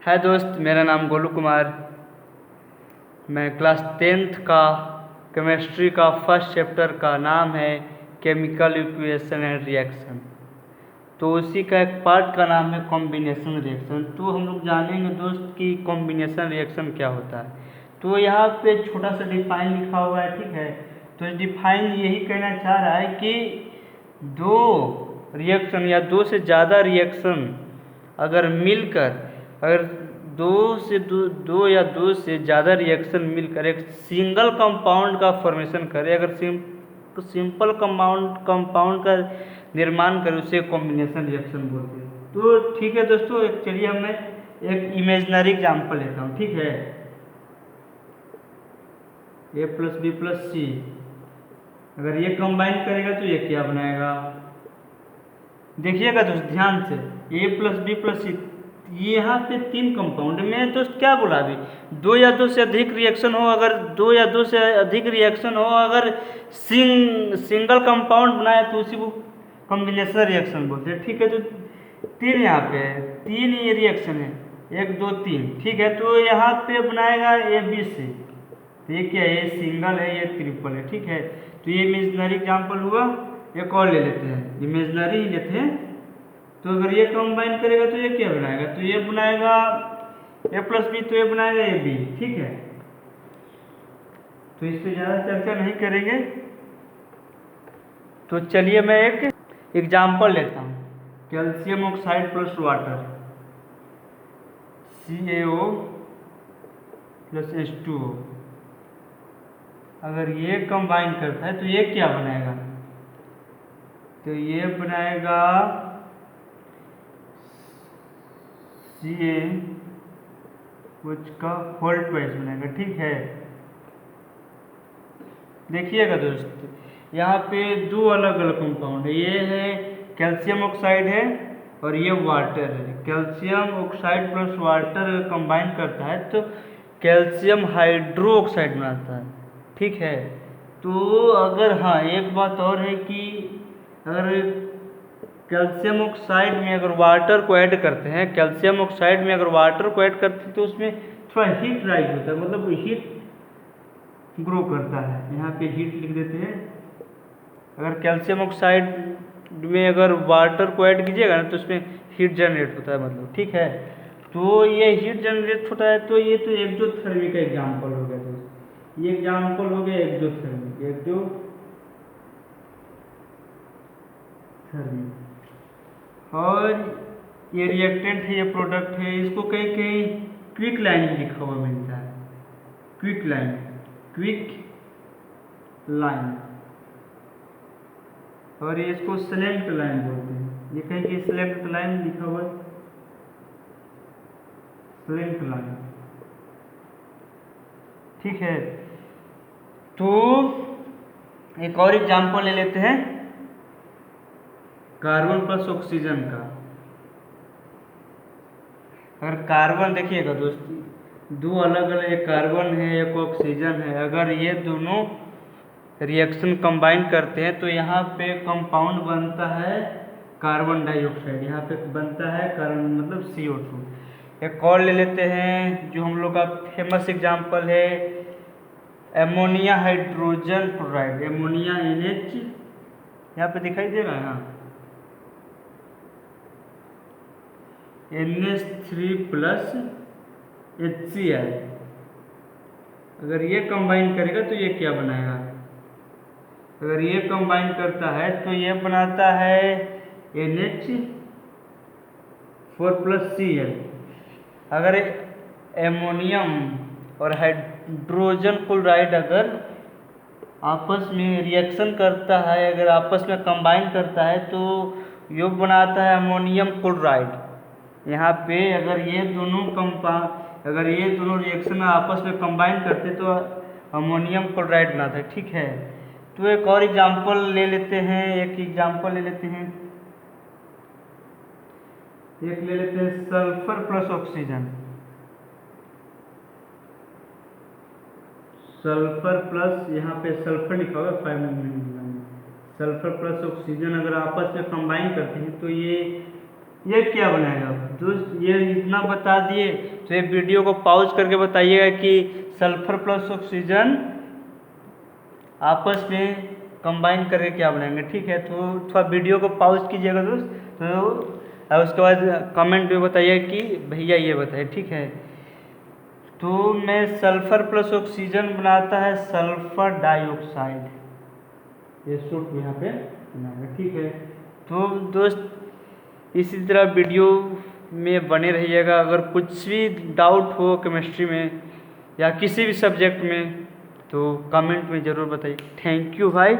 हाय दोस्त, मेरा नाम गोलू कुमार। मैं क्लास 10th का केमिस्ट्री का फर्स्ट चैप्टर का नाम है केमिकल इक्वेशन एंड रिएक्शन। तो उसी का एक पार्ट का नाम है कॉम्बिनेशन रिएक्शन। तो हम लोग जानेंगे दोस्त कि कॉम्बिनेशन रिएक्शन क्या होता है। तो यहाँ पे छोटा सा डिफाइन लिखा हुआ है, ठीक है। तो डिफाइन यही कहना चाह रहा है कि दो रिएक्शन या दो से ज़्यादा रिएक्शन अगर मिलकर, अगर दो या दो से ज़्यादा रिएक्शन मिलकर एक सिंगल कंपाउंड का फॉर्मेशन करे, अगर सिंपल कंपाउंड का निर्माण करे, उसे कॉम्बिनेशन रिएक्शन बोलते हैं। तो ठीक है दोस्तों, चलिए अब मैं एक इमेजिनरी एग्जाम्पल लेता हूँ, ठीक है। A प्लस बी प्लस सी, अगर ये कंबाइन करेगा तो ये क्या बनाएगा, देखिएगा दोस्त ध्यान से। A प्लस बी प्लस सी, यहाँ पे तीन कंपाउंड में दोस्त क्या बोला अभी, दो या दो से अधिक रिएक्शन हो, अगर दो या दो से अधिक रिएक्शन हो, अगर सिंगल कंपाउंड बनाए तो उसी को कॉम्बिनेशन रिएक्शन बोलते हैं, ठीक है। तो तीन यहाँ पे है, तीन ये रिएक्शन है, एक दो तीन, ठीक है। तो यहाँ पे बनाएगा ए बी सी, तो ये क्या है, ये सिंगल है, ये ट्रिपल है, ठीक है। तो ये इमेजिनरी एग्जाम्पल हुआ। एक और ले लेते हैं, इमेजिनरी ही लेते हैं। तो अगर ये कंबाइन करेगा तो ये क्या बनाएगा, तो ये बनाएगा ए प्लस बी, तो ये बनाएगा ए बी, ठीक है। तो इस पर ज़्यादा चर्चा नहीं करेंगे। तो चलिए मैं एक एग्जाम्पल लेता हूँ, calcium oxide plus water, CaO plus H2O। अगर ये कंबाइन करता है तो ये क्या बनाएगा, तो ये बनाएगा Ca कुछ का होल ट्वाइस बनाएगा, ठीक है। देखिएगा दोस्त, यहाँ पे दो अलग अलग कंपाउंड है, ये है कैल्शियम ऑक्साइड है और ये वाटर है। Calcium oxide plus water combine करता है तो कैल्शियम हाइड्रो ऑक्साइड बनाता है, ठीक है। तो अगर हाँ, एक बात और है कि अगर कैल्शियम ऑक्साइड में अगर वाटर को ऐड करते हैं, कैल्शियम ऑक्साइड में अगर वाटर को ऐड करते हैं तो उसमें थोड़ा हीट राइज होता है, मतलब हीट ग्रो करता है। यहाँ पे हीट लिख देते हैं। अगर कैल्शियम ऑक्साइड में अगर वाटर को ऐड कीजिएगा ना तो उसमें हीट जनरेट होता है, मतलब, ठीक है। तो ये हीट जनरेट होता है, तो ये तो एक्जोथर्मी का एग्जाम्पल हो गया दोस्त। ये एग्जाम्पल हो गया एक्जोथर्मी, और ये रिएक्टेंट है, ये प्रोडक्ट है। इसको कहीं कहीं क्विक लाइन लिखा हुआ मिलता है, क्विक लाइन, और ये इसको स्लेंट लाइन बोलते हैं। ये कहीं कहीं स्लेंट लाइन लिखा हुआ है, स्लेंट लाइन, ठीक है। तो एक और एग्जाम्पल ले लेते हैं, कार्बन प्लस ऑक्सीजन का। अगर कार्बन, देखिएगा दोस्त, दो अलग अलग, एक कार्बन है एक ऑक्सीजन है, अगर ये दोनों रिएक्शन कंबाइन करते हैं तो यहाँ पे कंपाउंड बनता है कार्बन डाइऑक्साइड, यहाँ पे बनता है कार्बन मतलब CO2। एक और ले लेते हैं जो हम लोग का फेमस एग्जाम्पल है, ammonia hydrogen chloride, ammonia NH, यहाँ पे दिखाई दे रहा है, हाँ, NH3 प्लस HCl। अगर ये कंबाइन करेगा तो ये क्या बनाएगा, अगर ये कंबाइन करता है तो ये बनाता है NH4 प्लस Cl। अगर एमोनियम और हाइड्रोजन क्लोराइड अगर आपस में रिएक्शन करता है, अगर आपस में कंबाइन करता है तो ये बनाता है अमोनियम क्लोराइड। यहाँ पे अगर ये दोनों रिएक्शन आपस में कंबाइन करते तो अमोनियम क्लोराइड बनाता है, ठीक है। तो एक और एग्जाम्पल ले लेते हैं, sulphur plus oxygen, sulphur plus, यहाँ पे सल्फर लिखा हुआ है 5 मिनट, सल्फर प्लस ऑक्सीजन अगर आपस में कंबाइन करते हैं तो ये क्या बनाएगा, दोस्त ये इतना बता दिए तो ये वीडियो को पॉज करके बताइएगा कि सल्फर प्लस ऑक्सीजन आपस में कंबाइन करके क्या बनाएंगे। ठीक है, तो थोड़ा वीडियो को पॉज कीजिएगा दोस्त, तो और उसके बाद कमेंट में बताइए कि भैया ये बताइए। ठीक है, तो मैं सल्फर प्लस ऑक्सीजन बनाता है सल्फर डाइऑक्साइड, ये शॉर्ट में यहाँ पे बनाएगा। ठीक है, तो दोस्त इसी तरह वीडियो में बने रहिएगा। अगर कुछ भी डाउट हो केमिस्ट्री में या किसी भी सब्जेक्ट में तो कमेंट में ज़रूर बताइए। थैंक यू भाई।